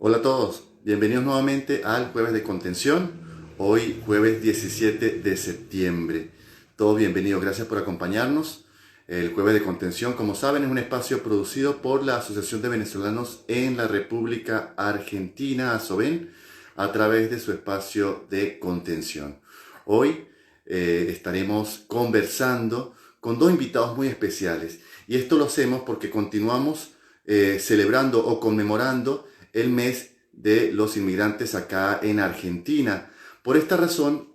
Hola a todos, bienvenidos nuevamente al Jueves de Contención, hoy jueves 17 de septiembre. Todos bienvenidos, gracias por acompañarnos. El Jueves de Contención, como saben, es un espacio producido por la Asociación de Venezolanos en la República Argentina, ASOVEN, a través de su espacio de contención. Hoy estaremos conversando con dos invitados muy especiales y esto lo hacemos porque continuamos celebrando o conmemorando el mes de los inmigrantes acá en Argentina. Por esta razón,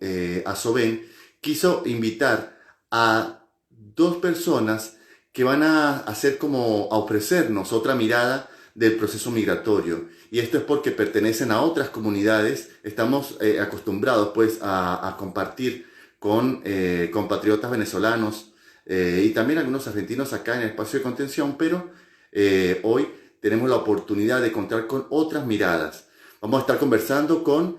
Asoben quiso invitar a dos personas que van a hacer como a ofrecernos otra mirada del proceso migratorio. Y esto es porque pertenecen a otras comunidades. Estamos acostumbrados pues a compartir con compatriotas venezolanos y también algunos argentinos acá en el espacio de contención, pero hoy tenemos la oportunidad de contar con otras miradas. Vamos a estar conversando con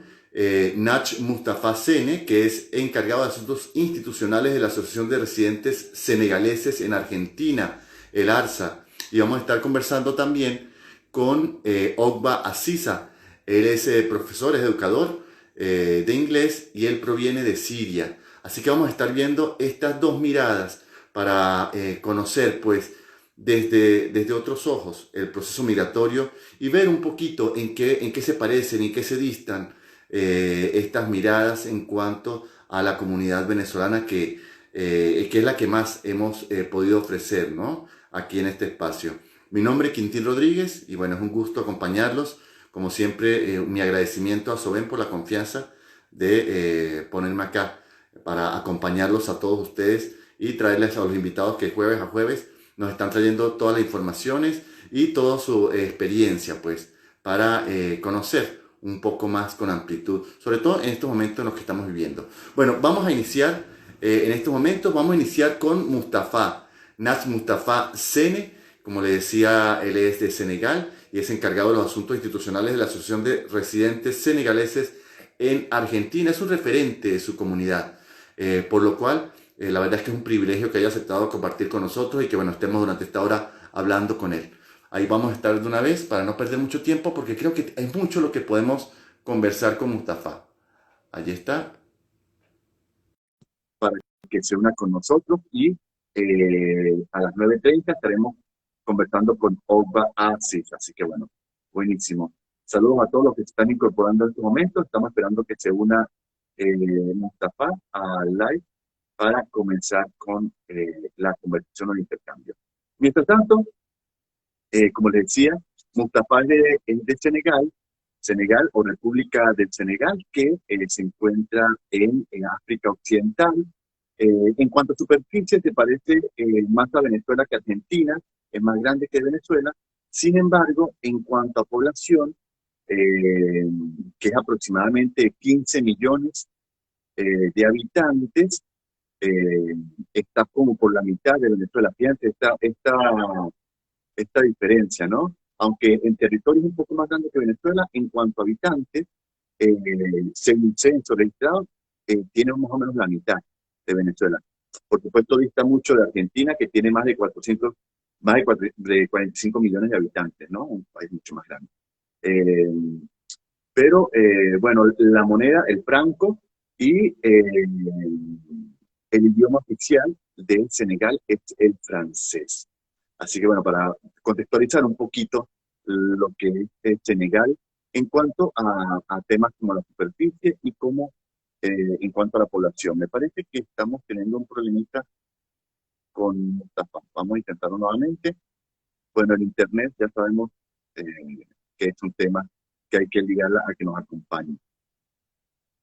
Nach Mustafa Sene, que es encargado de asuntos institucionales de la Asociación de Residentes Senegaleses en Argentina, el ARSA. Y vamos a estar conversando también con Ogba Aziza. Él es profesor, es educador de inglés y él proviene de Siria. Así que vamos a estar viendo estas dos miradas para conocer pues desde otros ojos el proceso migratorio y ver un poquito en qué se parecen y en qué se distan estas miradas en cuanto a la comunidad venezolana que es la que más hemos podido ofrecer, ¿no? Aquí en este espacio. Mi nombre es Quintín Rodríguez y bueno, es un gusto acompañarlos. Como siempre, mi agradecimiento a Soben por la confianza de ponerme acá para acompañarlos a todos ustedes y traerles a los invitados que jueves a jueves nos están trayendo todas las informaciones y toda su experiencia, pues, para conocer un poco más con amplitud, sobre todo en estos momentos en los que estamos viviendo. Bueno, vamos a iniciar en estos momentos, vamos a iniciar con Mustafa, Nach Mustafa Sene, como le decía, él es de Senegal y es encargado de los asuntos institucionales de la Asociación de Residentes Senegaleses en Argentina, es un referente de su comunidad, por lo cual la verdad es que es un privilegio que haya aceptado compartir con nosotros y que bueno, estemos durante esta hora hablando con él. Ahí vamos a estar de una vez para no perder mucho tiempo porque creo que hay mucho lo que podemos conversar con Mustafa. Allí está. Para que se una con nosotros y a las 9:30 estaremos conversando con Ogba Aziz. Así que bueno, buenísimo. Saludos a todos los que se están incorporando en este momento. Estamos esperando que se una Mustafa al live para comenzar con la conversación o el intercambio. Mientras tanto, como les decía, Mustafa es de Senegal, Senegal o República del Senegal, que se encuentra en África Occidental. En cuanto a superficie, se parece más a Venezuela que a Argentina, es más grande que Venezuela. Sin embargo, en cuanto a población, eh, que es aproximadamente 15 millones de habitantes, eh, está como por la mitad de Venezuela. Fíjense esta diferencia, ¿no? Aunque en territorio es un poco más grande que Venezuela, en cuanto a habitantes, eh, según censo registrado, tiene más o menos la mitad de Venezuela. Por supuesto, dista mucho de Argentina, que tiene más de 400, de 45 millones de habitantes, ¿no? Un país mucho más grande. Eh, pero, bueno, la moneda, el franco y el idioma oficial de Senegal es el francés. Así que bueno, para contextualizar un poquito lo que es Senegal en cuanto a temas como la superficie y como en cuanto a la población. Me parece que estamos teniendo un problemita con Mustafa. Vamos a intentarlo nuevamente. Bueno, el Internet ya sabemos eh, que es un tema que hay que ligarla a que nos acompañe.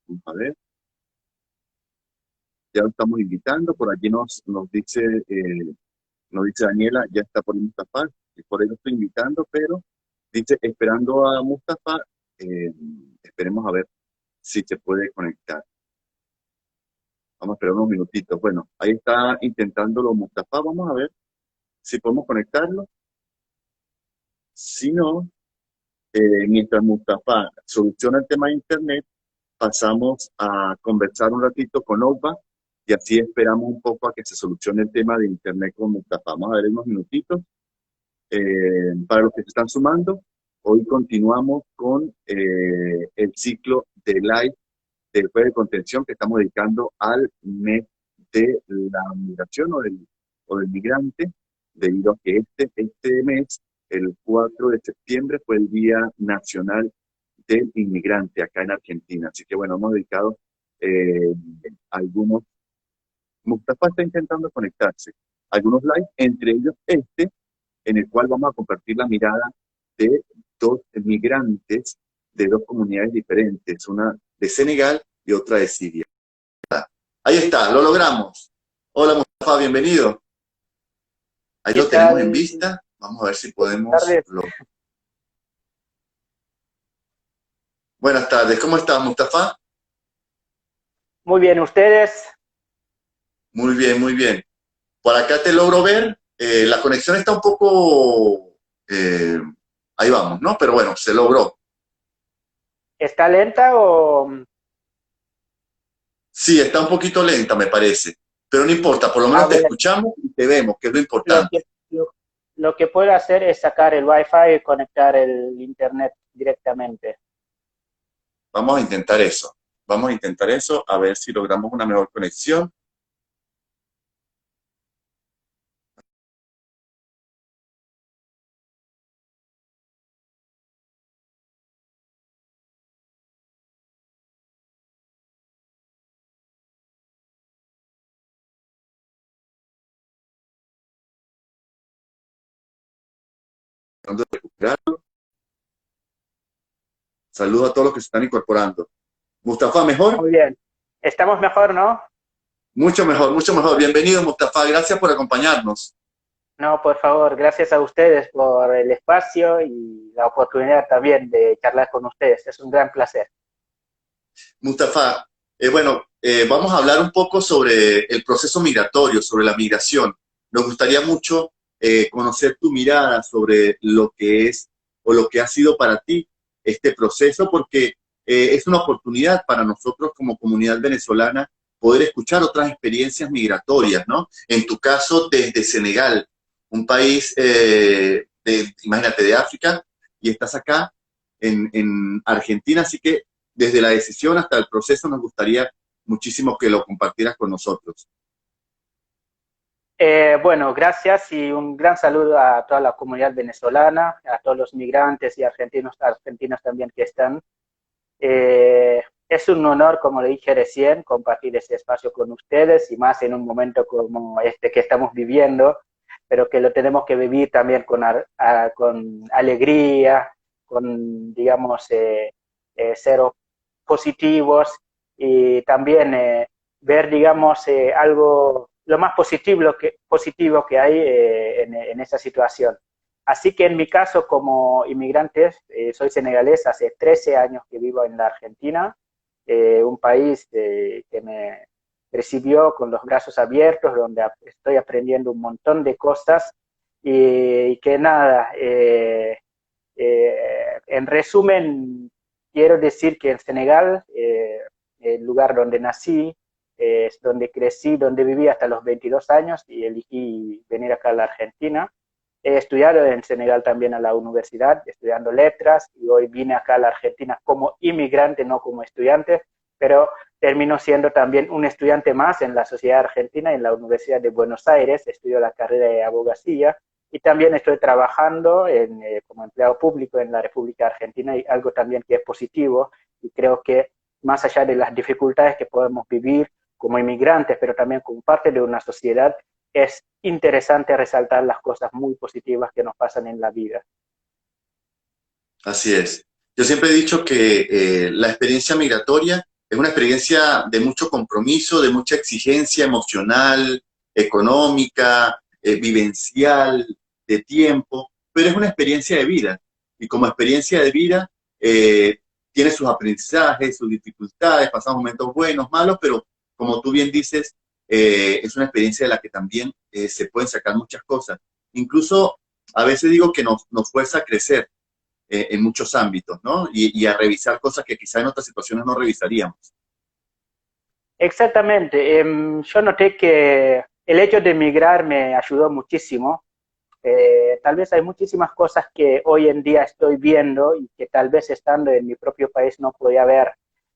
Vamos a ver, ya lo estamos invitando. Por allí nos dice Daniela, ya está por Mustafa, y por eso estoy invitando, pero dice, esperando a Mustafa, eh, esperemos a ver si se puede conectar. Vamos a esperar unos minutitos. Bueno, ahí está intentándolo Mustafa, vamos a ver si podemos conectarlo. Si no, mientras Mustafa soluciona el tema de internet, pasamos a conversar un ratito con Ogba y así esperamos un poco a que se solucione el tema de internet con Mustafa. Vamos a ver unos minutitos. Para los que se están sumando, Hoy continuamos con el ciclo de live del jueves de contención que estamos dedicando al mes de la migración o del migrante, debido a que este mes, el 4 de septiembre, fue el Día Nacional del Inmigrante acá en Argentina. Así que bueno, hemos dedicado eh, algunos. Mustafa está intentando conectarse. Algunos live, entre ellos en el cual vamos a compartir la mirada de dos migrantes de dos comunidades diferentes, una de Senegal y otra de Siria. Ahí está, lo logramos. Hola Mustafa, bienvenido. Ahí ¿Qué lo tenemos en tal? vista. Vamos a ver si Buenas podemos. tardes. Buenas tardes, ¿cómo estás, Mustafa? Muy bien, ¿ustedes? Muy bien, muy bien. Por acá te logro ver. La conexión está un poco. eh, ahí vamos, ¿no? Pero bueno, se logró. ¿Está lenta o...? Sí, está un poquito lenta, me parece. Pero no importa, por lo A menos te ver, escuchamos y te vemos, que es lo lo importante. que, lo que puedo hacer es sacar el Wi-Fi y conectar el Internet directamente. Vamos a intentar eso. Vamos a intentar eso, a ver si logramos una mejor conexión. Tratando de recuperarlo. Saludos a todos los que se están incorporando. Mustafa, ¿mejor? Muy bien. ¿Estamos mejor, no? Mucho mejor, mucho mejor. Bienvenido, Mustafa. Gracias por acompañarnos. No, por favor, gracias a ustedes por el espacio y la oportunidad también de charlar con ustedes. Es un gran placer. Mustafa, vamos a hablar un poco sobre el proceso migratorio, sobre la migración. Nos gustaría mucho conocer tu mirada sobre lo que es o lo que ha sido para ti este proceso, porque es una oportunidad para nosotros como comunidad venezolana poder escuchar otras experiencias migratorias, ¿no? En tu caso, desde Senegal, un país, imagínate, de África, y estás acá en Argentina, así que desde la decisión hasta el proceso nos gustaría muchísimo que lo compartieras con nosotros. Bueno, gracias y un gran saludo a toda la comunidad venezolana, a todos los migrantes y argentinos también que están. Es un honor, como le dije recién, compartir este espacio con ustedes y más en un momento como este que estamos viviendo, pero que lo tenemos que vivir también con alegría, con, digamos, ser positivos y también ver, digamos, algo, lo más positivo que hay en esa situación. Así que en mi caso, como inmigrante, soy senegalés, hace 13 años que vivo en la Argentina, un país que me recibió con los brazos abiertos, donde estoy aprendiendo un montón de cosas y que nada, en resumen, quiero decir que en Senegal, el lugar donde nací, es donde crecí, donde viví hasta los 22 años y elegí venir acá a la Argentina. He estudiado en Senegal también a la universidad, estudiando letras, y hoy vine acá a la Argentina como inmigrante, no como estudiante, pero termino siendo también un estudiante más en la sociedad argentina, en la Universidad de Buenos Aires, estudio la carrera de abogacía, y también estoy trabajando como empleado público en la República Argentina, y algo también que es positivo, y creo que más allá de las dificultades que podemos vivir como inmigrantes, pero también como parte de una sociedad, es interesante resaltar las cosas muy positivas que nos pasan en la vida. Así es. Yo siempre he dicho que la experiencia migratoria es una experiencia de mucho compromiso, de mucha exigencia emocional, económica, vivencial, de tiempo, pero es una experiencia de vida. Y como experiencia de vida, tiene sus aprendizajes, sus dificultades, pasamos momentos buenos, malos, pero como tú bien dices, es una experiencia de la que también se pueden sacar muchas cosas. Incluso a veces digo que nos fuerza a crecer en muchos ámbitos, ¿no? Y a revisar cosas que quizá en otras situaciones no revisaríamos. Exactamente. Yo noté que el hecho de emigrar me ayudó muchísimo Tal vez hay muchísimas cosas que hoy en día estoy viendo y que tal vez estando en mi propio país no podía ver.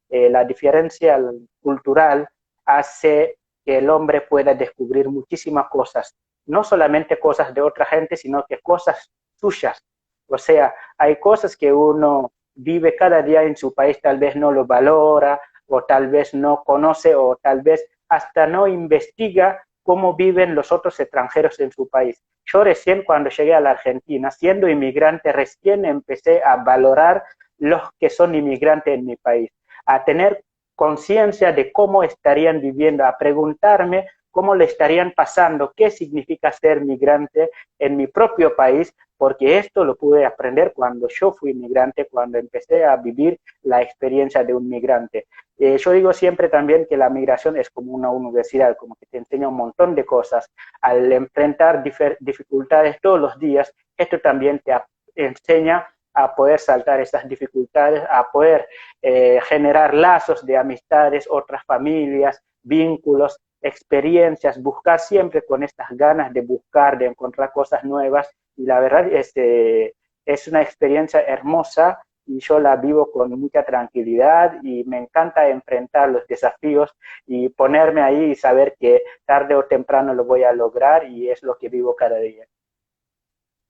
La diferencia cultural hace que el hombre pueda descubrir muchísimas cosas, no solamente cosas de otra gente, sino que cosas suyas. O sea, hay cosas que uno vive cada día en su país, tal vez no lo valora, o tal vez no conoce, o tal vez hasta no investiga cómo viven los otros extranjeros en su país. Yo recién cuando llegué a la Argentina, siendo inmigrante, recién empecé a valorar los que son inmigrantes en mi país, a tener conciencia de cómo estarían viviendo, a preguntarme cómo le estarían pasando, qué significa ser migrante en mi propio país, porque esto lo pude aprender cuando yo fui migrante, cuando empecé a vivir la experiencia de un migrante. Yo digo siempre también que la migración es como una universidad, como que te enseña un montón de cosas. Al enfrentar dificultades todos los días, esto también te enseña a poder saltar esas dificultades, a poder generar lazos de amistades, otras familias, vínculos, experiencias, buscar siempre con estas ganas de buscar, de encontrar cosas nuevas. Y la verdad es una experiencia hermosa y yo la vivo con mucha tranquilidad y me encanta enfrentar los desafíos y ponerme ahí y saber que tarde o temprano lo voy a lograr y es lo que vivo cada día.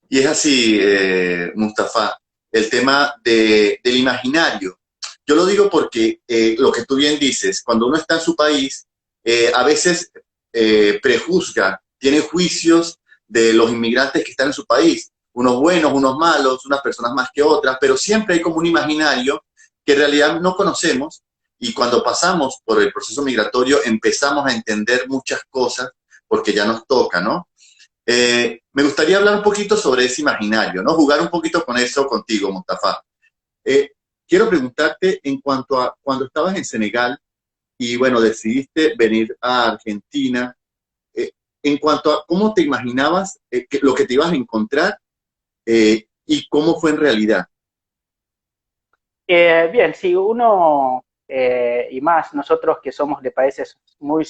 Y es así, Mustafa, el tema del imaginario. Yo lo digo porque lo que tú bien dices, cuando uno está en su país, a veces prejuzga, tiene juicios de los inmigrantes que están en su país, unos buenos, unos malos, unas personas más que otras, pero siempre hay como un imaginario que en realidad no conocemos y cuando pasamos por el proceso migratorio empezamos a entender muchas cosas porque ya nos toca, ¿no? Me gustaría hablar un poquito sobre ese imaginario, ¿no? Jugar un poquito con eso contigo, Mustafa. Eh, Quiero preguntarte en cuanto a cuando estabas en Senegal y, bueno, decidiste venir a Argentina, eh, en cuanto a cómo te imaginabas lo que te ibas a encontrar y cómo fue en realidad. Bien, si uno, y más nosotros que somos de países muy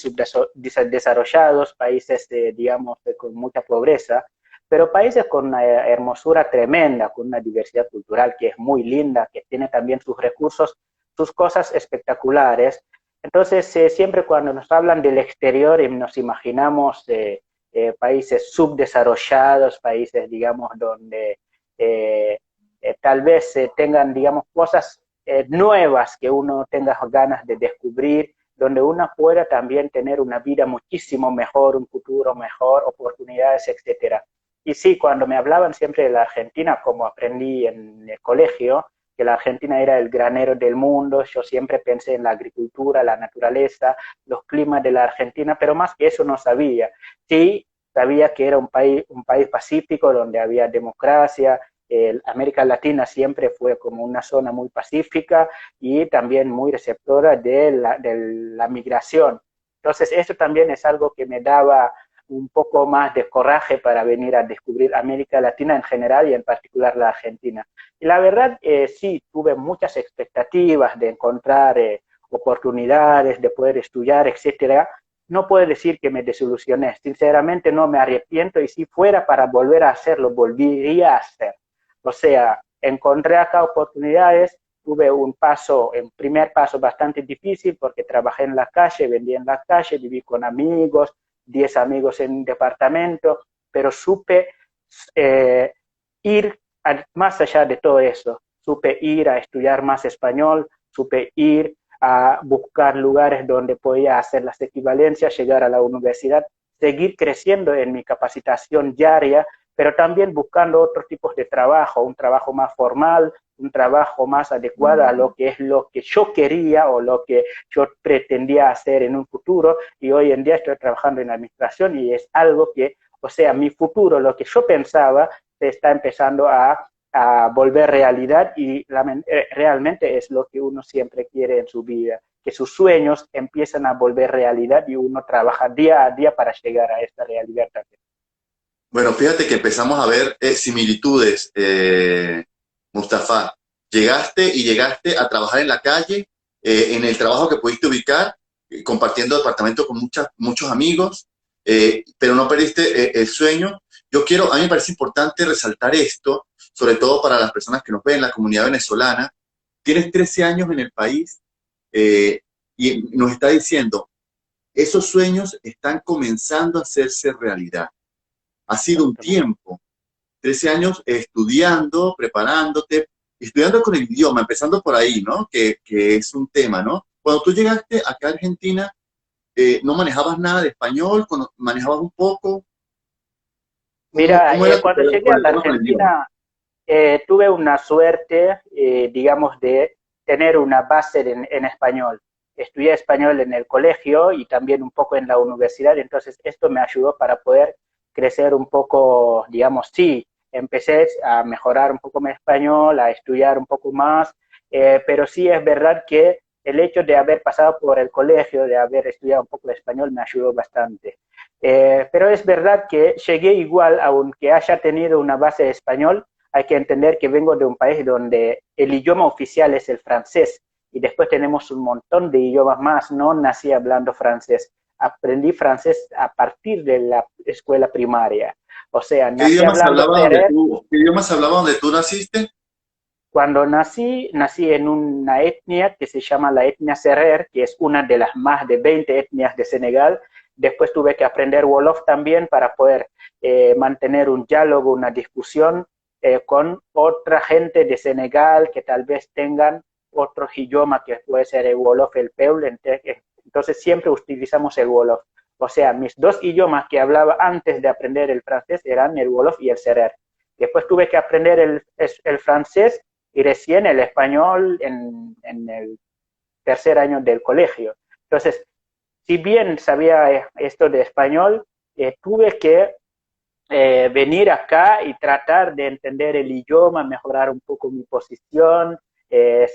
desarrollados, países, digamos, con mucha pobreza, pero países con una hermosura tremenda, con una diversidad cultural que es muy linda, que tiene también sus recursos, sus cosas espectaculares. Entonces, siempre cuando nos hablan del exterior nos imaginamos países subdesarrollados, países, digamos, donde tal vez tengan, digamos, cosas nuevas que uno tenga ganas de descubrir, donde uno pueda también tener una vida muchísimo mejor, un futuro mejor, oportunidades, etcétera. Y sí, cuando me hablaban siempre de la Argentina, como aprendí en el colegio, que la Argentina era el granero del mundo, yo siempre pensé en la agricultura, la naturaleza, los climas de la Argentina, pero más que eso no sabía. Sí, sabía que era un país pacífico, donde había democracia. América Latina siempre fue como una zona muy pacífica y también muy receptora de la migración. Entonces, eso también es algo que me daba un poco más de coraje para venir a descubrir América Latina en general y en particular la Argentina. Y la verdad, sí, tuve muchas expectativas de encontrar oportunidades, de poder estudiar, etcétera. No puedo decir que me desilusioné, sinceramente no me arrepiento y si fuera para volver a hacerlo, volvería a hacer. O sea, encontré acá oportunidades, tuve un primer paso bastante difícil porque trabajé en la calle, vendí en la calle, viví con amigos, 10 amigos en un departamento, pero supe ir más allá de todo eso. Supe ir a estudiar más español, supe ir a buscar lugares donde podía hacer las equivalencias, llegar a la universidad, seguir creciendo en mi capacitación diaria, pero también buscando otros tipos de trabajo, un trabajo más formal, un trabajo más adecuado a lo que es lo que yo quería o lo que yo pretendía hacer en un futuro, y hoy en día estoy trabajando en administración y es algo que, o sea, mi futuro, lo que yo pensaba, se está empezando a volver realidad y realmente es lo que uno siempre quiere en su vida, que sus sueños empiezan a volver realidad y uno trabaja día a día para llegar a esta realidad también. Bueno, fíjate que empezamos a ver similitudes, Mustafa. Llegaste a trabajar en la calle, en el trabajo que pudiste ubicar, compartiendo departamento con muchos amigos, pero no perdiste el sueño A mí me parece importante resaltar esto, sobre todo para las personas que nos ven, la comunidad venezolana. Tienes 13 años en el país eh, y nos está diciendo, esos sueños están comenzando a hacerse realidad. Ha sido un Exactamente. tiempo, 13 años estudiando, preparándote, estudiando con el idioma, empezando por ahí, ¿no? Que es un tema, ¿no? Cuando tú llegaste acá a Argentina, ¿no manejabas nada de español? ¿Manejabas un poco? Mira, ¿Cómo era cuando llegué por a el la tema con el idioma? Argentina, tuve una suerte, digamos, de tener una base en español. Estudié español en el colegio y también un poco en la universidad, entonces esto me ayudó para poder crecer un poco, digamos, sí, empecé a mejorar un poco mi español, a estudiar un poco más, pero sí es verdad que el hecho de haber pasado por el colegio, de haber estudiado un poco de español, me ayudó bastante. Pero es verdad que llegué igual, aunque haya tenido una base de español, hay que entender que vengo de un país donde el idioma oficial es el francés y después tenemos un montón de idiomas más. No nací hablando francés, aprendí francés a partir de la escuela primaria. O sea, nací hablando ferrer. ¿Qué idioma se hablaba donde tú naciste? Cuando nací en una etnia que se llama la etnia Serer, que es una de las más de 20 etnias de Senegal. Después tuve que aprender Wolof también para poder mantener un diálogo, una discusión con otra gente de Senegal que tal vez tengan otro idioma que puede ser el Wolof, el Peul. Entonces siempre utilizamos el Wolof. O sea, mis dos idiomas que hablaba antes de aprender el francés eran el Wolof y el Serer. Después tuve que aprender el francés y recién el español en el tercer año del colegio. Entonces, si bien sabía esto de español, tuve que venir acá y tratar de entender el idioma, mejorar un poco mi posición,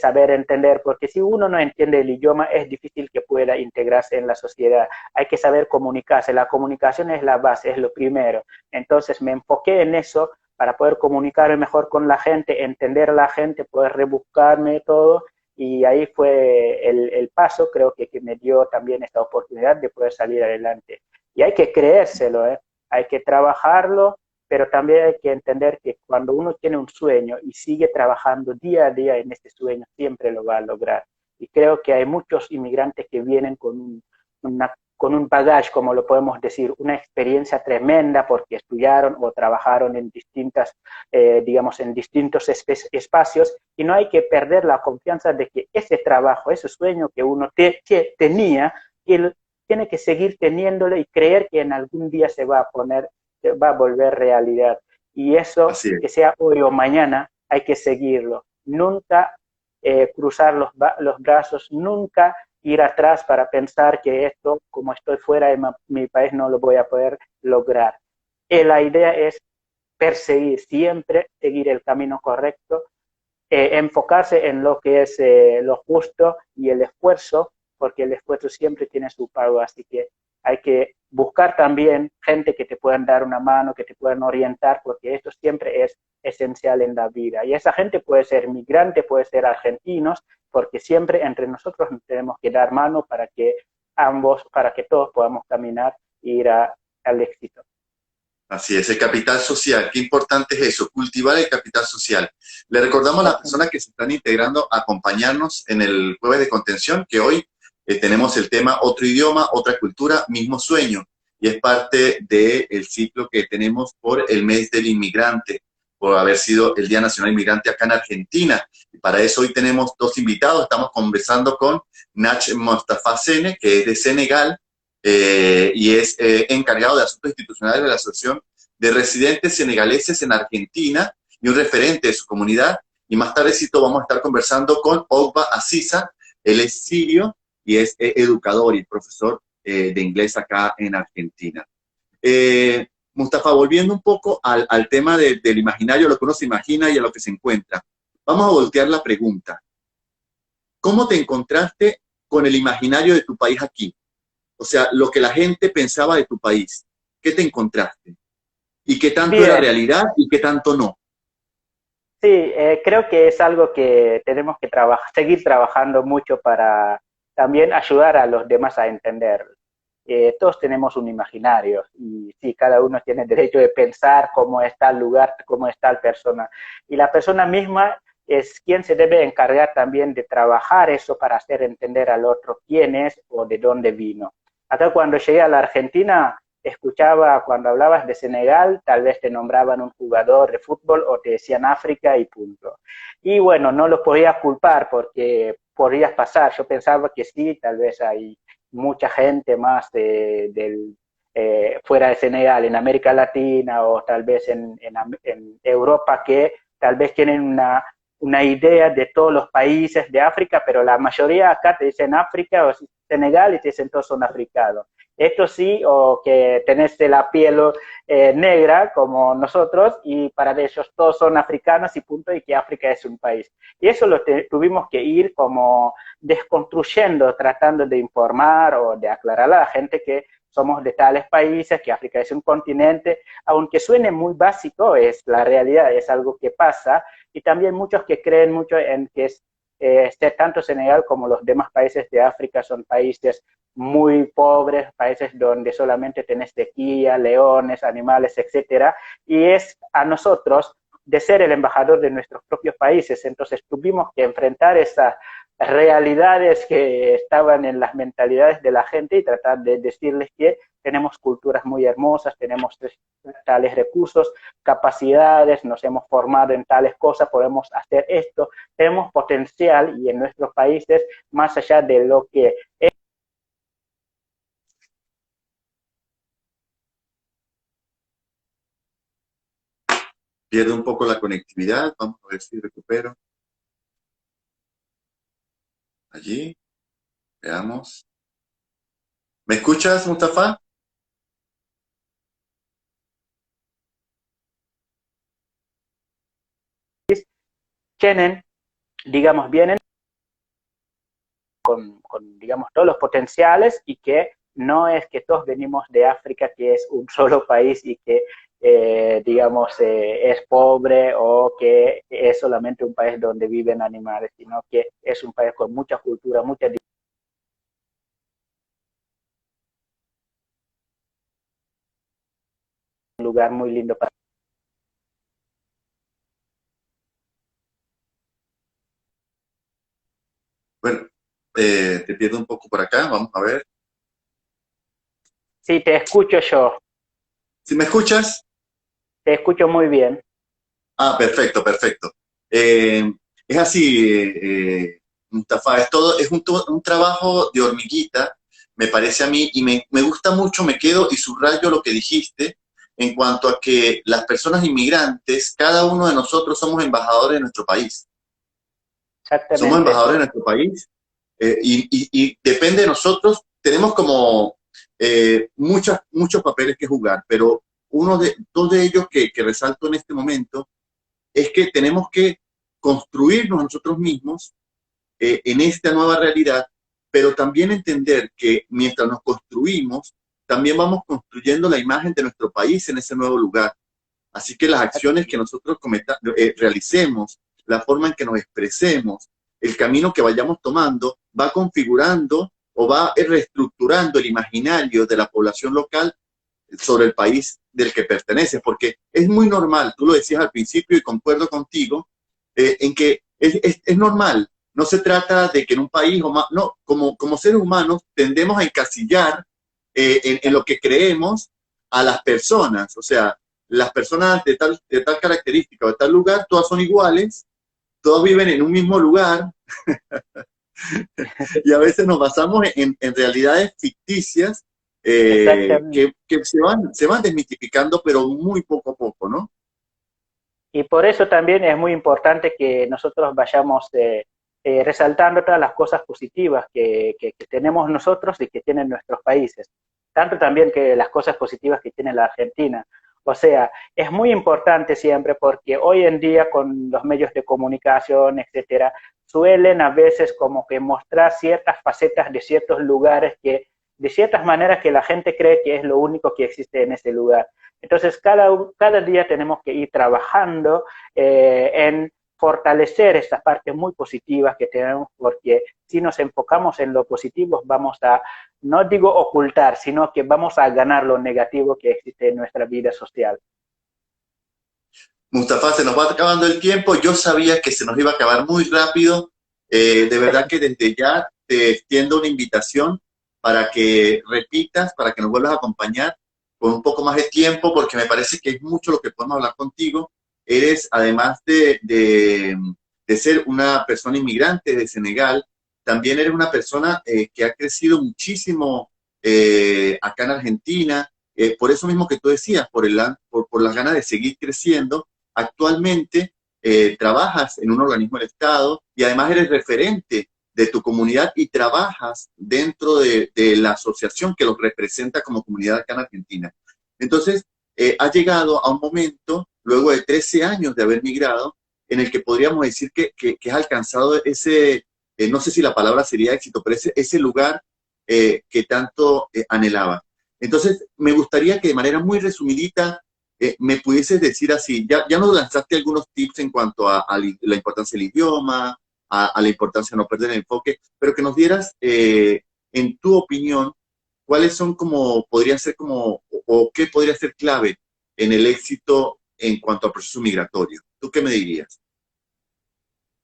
saber entender, porque si uno no entiende el idioma es difícil que pueda integrarse en la sociedad. Hay que saber comunicarse, la comunicación es la base, es lo primero. Entonces me enfoqué en eso para poder comunicarme mejor con la gente, entender a la gente, poder rebuscarme todo, y ahí fue el paso, creo que me dio también esta oportunidad de poder salir adelante. Y hay que creérselo, ¿eh? Hay que trabajarlo, pero también hay que entender que cuando uno tiene un sueño y sigue trabajando día a día en este sueño, siempre lo va a lograr. Y creo que hay muchos inmigrantes que vienen con un bagaje, como lo podemos decir, una experiencia tremenda porque estudiaron o trabajaron en distintas, digamos, en distintos espacios, y no hay que perder la confianza de que ese trabajo, ese sueño que uno tenía, él tiene que seguir teniéndolo y creer que en algún día se va a volver realidad. Y eso, Así es. que sea hoy o mañana, hay que seguirlo. Nunca cruzar los brazos, nunca ir atrás para pensar que esto, como estoy fuera de mi país, no lo voy a poder lograr. La idea es perseguir siempre, seguir el camino correcto, enfocarse en lo que es lo justo y el esfuerzo, porque el esfuerzo siempre tiene su pago, así que hay que buscar también gente que te puedan dar una mano, que te puedan orientar, porque esto siempre es esencial en la vida. Y esa gente puede ser migrante, puede ser argentinos, porque siempre entre nosotros nos tenemos que dar mano para que todos podamos caminar e ir al éxito. Así es, el capital social. Qué importante es eso, cultivar el capital social. Le recordamos a las personas que se están integrando a acompañarnos en el jueves de contención que hoy tenemos el tema otro idioma, otra cultura, mismo sueño. Y es parte del ciclo que tenemos por el mes del inmigrante, por haber sido el Día Nacional Inmigrante acá en Argentina. Y para eso hoy tenemos dos invitados. Estamos conversando con Nach Mostafa Sene, que es de Senegal, y es encargado de asuntos institucionales de la Asociación de Residentes Senegaleses en Argentina y un referente de su comunidad. Y más tardecito vamos a estar conversando con Ogba Aziza. Él es sirio y es educador y profesor de inglés acá en Argentina. Mustafa, volviendo un poco al tema del imaginario, lo que uno se imagina y a lo que se encuentra. Vamos a voltear la pregunta. ¿Cómo te encontraste con el imaginario de tu país aquí? O sea, lo que la gente pensaba de tu país. ¿Qué te encontraste? ¿Y qué tanto era Bien, realidad y qué tanto no? sí, creo que es algo que tenemos que seguir trabajando mucho para también ayudar a los demás a entender. todos tenemos un imaginario y sí, cada uno tiene derecho de pensar cómo está el lugar, cómo está la persona. Y la persona misma es quien se debe encargar también de trabajar eso para hacer entender al otro quién es o de dónde vino. Acá cuando llegué a la Argentina, escuchaba cuando hablabas de Senegal, tal vez te nombraban un jugador de fútbol o te decían África y punto. Y bueno, no lo podía culpar porque podrías pasar. Yo pensaba que sí, tal vez hay mucha gente más fuera de Senegal, en América Latina o tal vez en Europa que tal vez tienen una idea de todos los países de África, pero la mayoría acá te dicen África o Senegal y te dicen todos son africanos. Esto sí, o que tenés la piel negra como nosotros y para ellos todos son africanos y punto, y que África es un país. Y eso tuvimos que ir como desconstruyendo, tratando de informar o de aclarar a la gente que somos de tales países, que África es un continente, aunque suene muy básico, es la realidad, es algo que pasa, y también muchos que creen mucho en que tanto Senegal como los demás países de África son países muy pobres, países donde solamente tenés sequía, leones, animales, etcétera, y es a nosotros de ser el embajador de nuestros propios países. Entonces tuvimos que enfrentar esas realidades que estaban en las mentalidades de la gente y tratar de decirles que tenemos culturas muy hermosas, tenemos tales recursos, capacidades, nos hemos formado en tales cosas, podemos hacer esto, tenemos potencial y en nuestros países, más allá de lo que es. Pierde un poco la conectividad, vamos a ver si recupero. Allí, veamos. ¿Me escuchas, Mustafa? Tienen, digamos, vienen con, digamos, todos los potenciales y que no es que todos venimos de África, que es un solo país y que, digamos, es pobre o que es solamente un país donde viven animales, sino que es un país con mucha cultura, mucha un lugar muy lindo para. Bueno, te pierdo un poco por acá, vamos a ver. Sí, te escucho yo, ¿Sí me escuchas? te escucho muy bien. Ah, perfecto, perfecto. Eh, es así, Mustafa, es todo, es un trabajo de hormiguita, me parece a mí, y me gusta mucho, me quedo y subrayo lo que dijiste en cuanto a que las personas inmigrantes, cada uno de nosotros somos embajadores de nuestro país. Somos Exactamente. embajadores de nuestro país y depende de nosotros, tenemos como muchos papeles que jugar, pero dos de ellos que resalto en este momento es que tenemos que construirnos a nosotros mismos en esta nueva realidad, pero también entender que mientras nos construimos, también vamos construyendo la imagen de nuestro país en ese nuevo lugar. Así que las acciones que nosotros realicemos, la forma en que nos expresemos, el camino que vayamos tomando, va configurando o va reestructurando el imaginario de la población local sobre el país del que perteneces, porque es muy normal, tú lo decías al principio y concuerdo contigo, en que es normal, no se trata de que en un país, o más, no, como seres humanos tendemos a encasillar en lo que creemos a las personas, o sea, las personas de tal característica o de tal lugar, todas son iguales, todos viven en un mismo lugar y a veces nos basamos en realidades ficticias Exactamente. que se van desmitificando, pero muy poco a poco, ¿no? Y por eso también es muy importante que nosotros vayamos resaltando todas las cosas positivas que tenemos nosotros y que tienen nuestros países. Tanto también que las cosas positivas que tiene la Argentina. O sea, es muy importante siempre porque hoy en día con los medios de comunicación, etcétera, suelen a veces como que mostrar ciertas facetas de ciertos lugares que de ciertas maneras que la gente cree que es lo único que existe en ese lugar. Entonces, cada día tenemos que ir trabajando en fortalecer esta parte muy positiva que tenemos, porque si nos enfocamos en lo positivo, vamos a, no digo ocultar, sino que vamos a ganar lo negativo que existe en nuestra vida social. Mustafa, se nos va acabando el tiempo. Yo sabía que se nos iba a acabar muy rápido. De verdad que desde ya te extiendo una invitación para que repitas, para que nos vuelvas a acompañar con un poco más de tiempo, porque me parece que es mucho lo que podemos hablar contigo. Eres, además de ser una persona inmigrante de Senegal, también eres una persona que ha crecido muchísimo acá en Argentina, por eso mismo que tú decías, por las ganas de seguir creciendo. Actualmente trabajas en un organismo del Estado y además eres referente de tu comunidad y trabajas dentro de la asociación que los representa como comunidad acá en Argentina. Entonces, ha llegado a un momento, luego de 13 años de haber migrado, en el que podríamos decir que has alcanzado ese, no sé si la palabra sería éxito, pero ese lugar que tanto anhelaba. Entonces, me gustaría que de manera muy resumidita me pudieses decir así, ya nos lanzaste algunos tips en cuanto a la importancia del idioma, a la importancia de no perder el enfoque, pero que nos dieras, en tu opinión, cuáles son como, podrían ser como, o qué podría ser clave en el éxito en cuanto al proceso migratorio. ¿Tú qué me dirías?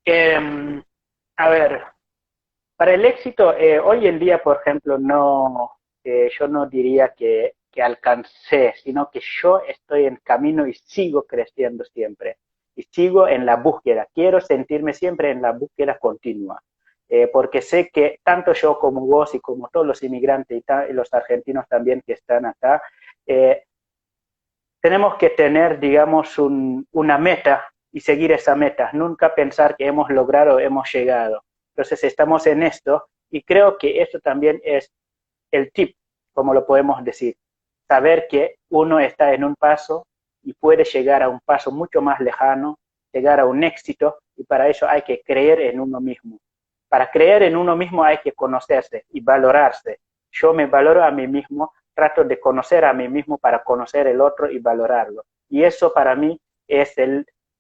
A ver, para el éxito, hoy en día, por ejemplo, no, yo no diría que alcancé, sino que yo estoy en camino y sigo creciendo siempre. Y sigo en la búsqueda. Quiero sentirme siempre en la búsqueda continua. Porque sé que tanto yo como vos y como todos los inmigrantes y los argentinos también que están acá, tenemos que tener, digamos, una meta y seguir esa meta. Nunca pensar que hemos logrado, hemos llegado. Entonces estamos en esto y creo que esto también es el tip, como lo podemos decir. Saber que uno está en un paso y puede llegar a un paso mucho más lejano, llegar a un éxito, y para eso hay que creer en uno mismo. Para creer en uno mismo hay que conocerse y valorarse. Yo me valoro a mí mismo, trato de conocer a mí mismo para conocer el otro y valorarlo. Y eso para mí es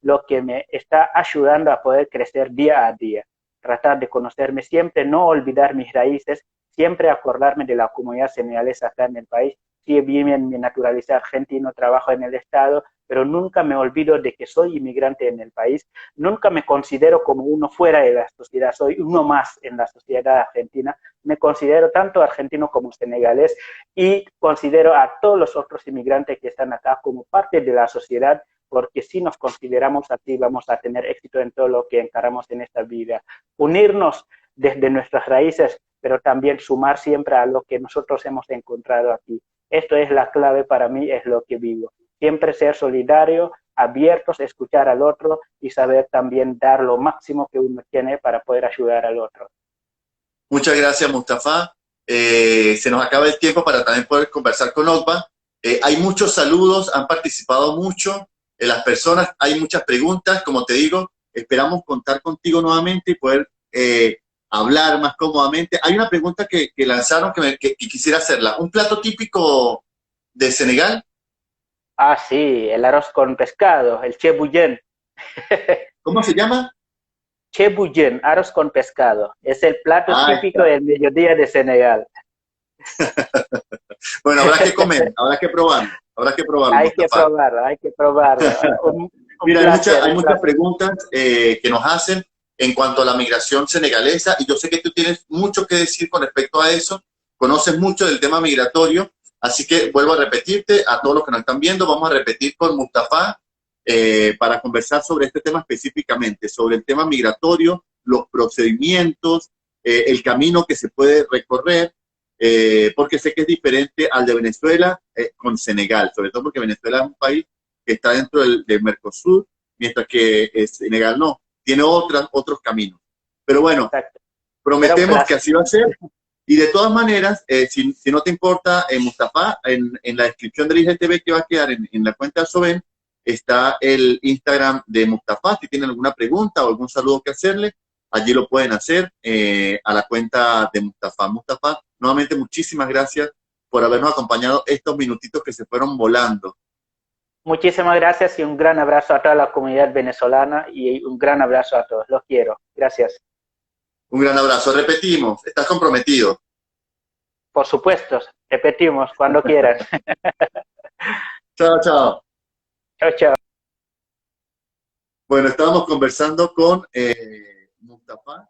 lo que me está ayudando a poder crecer día a día. Tratar de conocerme siempre, no olvidar mis raíces, siempre acordarme de la comunidad senegalesa acá en el país. Si bien me naturalicé argentino, trabajo en el Estado, pero nunca me olvido de que soy inmigrante en el país, nunca me considero como uno fuera de la sociedad, soy uno más en la sociedad argentina, me considero tanto argentino como senegalés y considero a todos los otros inmigrantes que están acá como parte de la sociedad, porque si nos consideramos así vamos a tener éxito en todo lo que encaramos en esta vida. Unirnos desde nuestras raíces, pero también sumar siempre a lo que nosotros hemos encontrado aquí. Esto es la clave para mí, es lo que vivo. Siempre ser solidario, abiertos, escuchar al otro y saber también dar lo máximo que uno tiene para poder ayudar al otro. Muchas gracias, Mustafa. Se nos acaba el tiempo para también poder conversar con Ogba. Hay muchos saludos, han participado mucho las personas, hay muchas preguntas, como te digo, esperamos contar contigo nuevamente y poder hablar más cómodamente. Hay una pregunta que lanzaron que quisiera hacerla. ¿Un plato típico de Senegal? Ah, sí, el arroz con pescado, el cheboujen. ¿Cómo se llama? Cheboujen, arroz con pescado. Es el plato típico del mediodía de Senegal. Bueno, habrá que comer, habrá que probarlo. Hay que probarlo, hay que probarlo. Mira, hay muchas preguntas que nos hacen en cuanto a la migración senegalesa, y yo sé que tú tienes mucho que decir con respecto a eso, conoces mucho del tema migratorio, así que vuelvo a repetirte, a todos los que nos están viendo, vamos a repetir con Mustafa para conversar sobre este tema específicamente, sobre el tema migratorio, los procedimientos, el camino que se puede recorrer, porque sé que es diferente al de Venezuela con Senegal, sobre todo porque Venezuela es un país que está dentro del Mercosur, mientras que Senegal no, tiene otros caminos. Pero bueno, exacto, prometemos que así va a ser. Y de todas maneras, si no te importa, Mustafa, en la descripción del IGTV que va a quedar en la cuenta de Soben, está el Instagram de Mustafa. Si tienen alguna pregunta o algún saludo que hacerle, allí lo pueden hacer a la cuenta de Mustafa. Mustafa, nuevamente muchísimas gracias por habernos acompañado estos minutitos que se fueron volando. Muchísimas gracias y un gran abrazo a toda la comunidad venezolana y un gran abrazo a todos. Los quiero. Gracias. Un gran abrazo. Repetimos, estás comprometido. Por supuesto, repetimos cuando quieran. Chao, chao. Chao, chao. Bueno, estábamos conversando con Mustafa,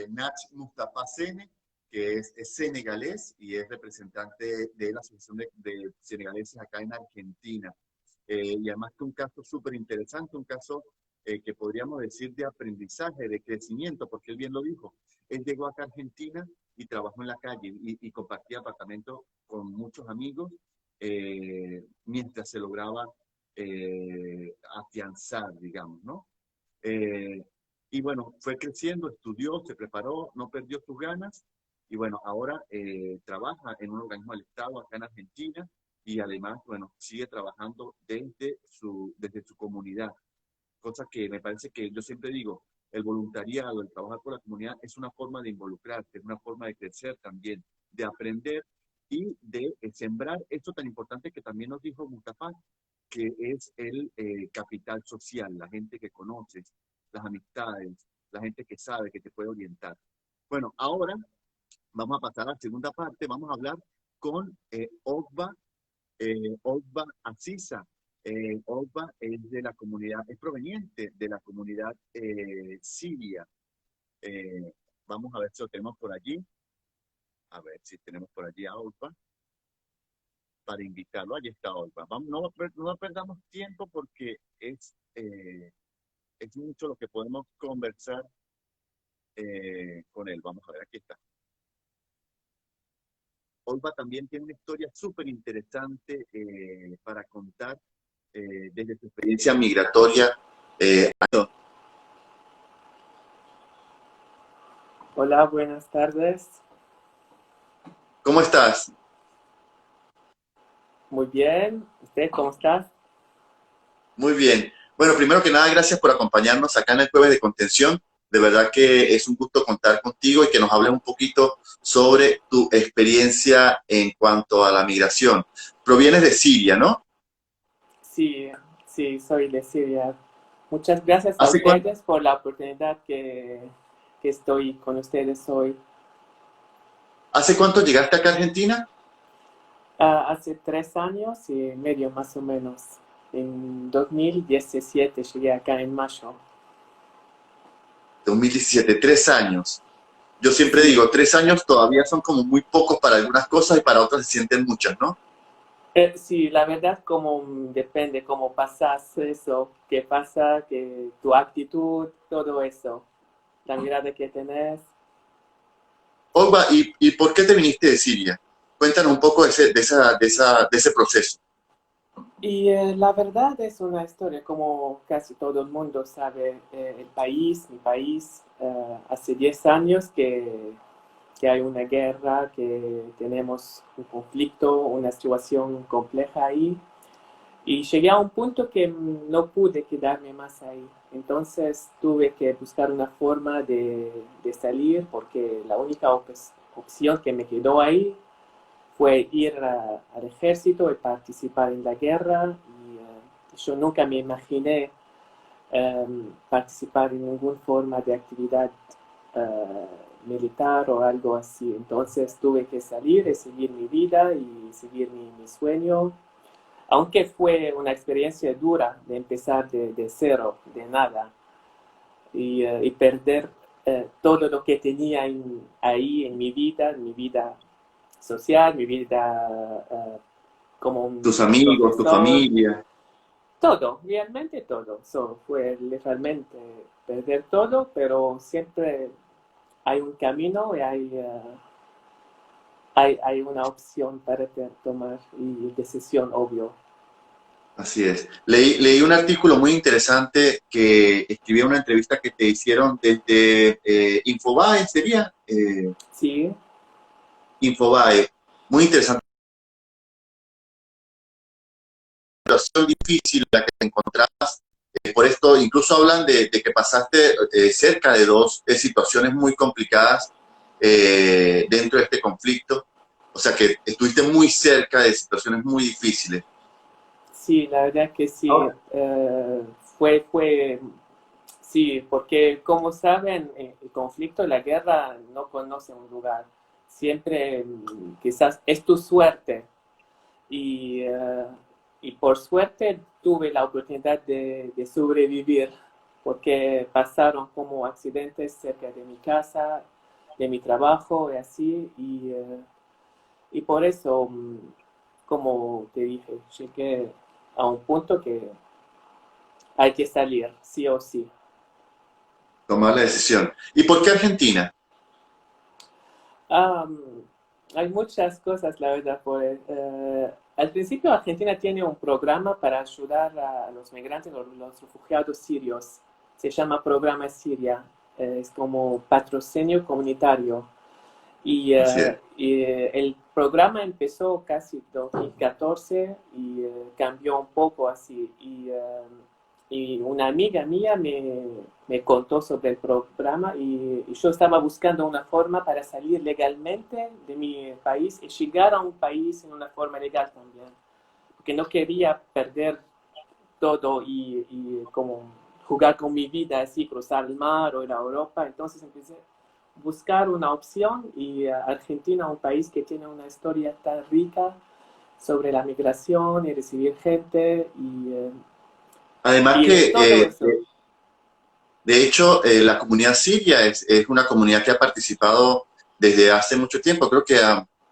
Nach Mustafa Sene, que es senegalés y es representante de la Asociación de Senegaleses acá en Argentina. Y además que un caso súper interesante, un caso que podríamos decir de aprendizaje, de crecimiento, porque él bien lo dijo. Él llegó acá a Argentina y trabajó en la calle y compartía apartamento con muchos amigos mientras se lograba afianzar, digamos, ¿no? Y bueno, fue creciendo, estudió, se preparó, no perdió sus ganas y bueno, ahora trabaja en un organismo del Estado acá en Argentina y además, bueno, sigue trabajando desde su comunidad, cosa que me parece que yo siempre digo, el voluntariado, el trabajar por la comunidad es una forma de involucrarte, es una forma de crecer también, de aprender y de sembrar esto tan importante que también nos dijo Mustafa, que es el capital social, la gente que conoces, las amistades, la gente que sabe, que te puede orientar. Bueno, ahora vamos a pasar a la segunda parte, vamos a hablar con Ogba Aziza. Ogba es de la comunidad, es proveniente de la comunidad siria. Vamos a ver si lo tenemos por allí. A ver si tenemos por allí a Ogba para invitarlo. Allí está Olga. Vamos, no perdamos tiempo porque es mucho lo que podemos conversar con él. Vamos a ver, aquí está. Olga también tiene una historia súper interesante para contar desde su experiencia migratoria. Hola, buenas tardes. ¿Cómo estás? Muy bien. ¿Usted cómo está? Muy bien. Bueno, primero que nada, gracias por acompañarnos acá en el Jueves de Contención. De verdad que es un gusto contar contigo y que nos hables un poquito sobre tu experiencia en cuanto a la migración. Provienes de Siria, ¿no? Sí, sí, soy de Siria. Muchas gracias a ¿Hace cuánto, ustedes por la oportunidad que estoy con ustedes hoy. ¿Hace cuánto llegaste acá a Argentina? Hace 3 años y medio más o menos. En 2017 llegué acá en mayo. 2017, 3 años. Yo siempre Sí. digo, 3 años todavía son como muy pocos para algunas cosas y para otras se sienten muchas, ¿no? Sí, la verdad como depende cómo pasas eso, qué pasa, que tu actitud, todo eso, la mirada que tenés. Olga, ¿y por qué te viniste de Siria? Cuéntanos un poco de ese proceso. Y la verdad es una historia, como casi todo el mundo sabe, mi país, hace 10 años que hay una guerra, que tenemos un conflicto, una situación compleja ahí. Y llegué a un punto que no pude quedarme más ahí. Entonces tuve que buscar una forma de salir porque la única opción que me quedó ahí fue ir al ejército y participar en la guerra. Y yo nunca me imaginé participar en ninguna forma de actividad militar o algo así. Entonces tuve que salir y seguir mi vida y seguir mi sueño. Aunque fue una experiencia dura de empezar de cero, de nada, y perder todo lo que tenía ahí en mi vida social, mi vida como Tus un amigos, tu profesor, familia. todo, realmente todo. Fue literalmente perder todo, pero siempre hay un camino y hay una opción para tomar y decisión, obvio. Así es. Leí un artículo muy interesante que escribía una entrevista que te hicieron desde Infobae, ¿sería? Sí, Infobae. Muy interesante. Una situación difícil la que te encontrabas. Por esto incluso hablan de que pasaste cerca de dos situaciones muy complicadas dentro de este conflicto. O sea que estuviste muy cerca de situaciones muy difíciles. Sí, la verdad que sí. Ahora, Sí, porque como saben, el conflicto, la guerra no conoce un lugar. Siempre quizás es tu suerte. Y, y por suerte tuve la oportunidad de sobrevivir, porque pasaron como accidentes cerca de mi casa, de mi trabajo y así. Y por eso, como te dije, llegué a un punto que hay que salir, sí o sí. tomar la decisión. ¿Y por qué Argentina? Ah, hay muchas cosas, la verdad. Al principio Argentina tiene un programa para ayudar a los migrantes, los refugiados sirios. Se llama Programa Siria. Es como patrocinio comunitario. Así es. El programa empezó casi 2014 y cambió un poco así. Y una amiga mía me contó sobre el programa y yo estaba buscando una forma para salir legalmente de mi país y llegar a un país en una forma legal también. Porque no quería perder todo y como jugar con mi vida así, cruzar el mar o ir a Europa. Entonces empecé a buscar una opción y Argentina, un país que tiene una historia tan rica sobre la migración y recibir gente Además y que, todo eso. de hecho, la comunidad siria es una comunidad que ha participado desde hace mucho tiempo. Creo que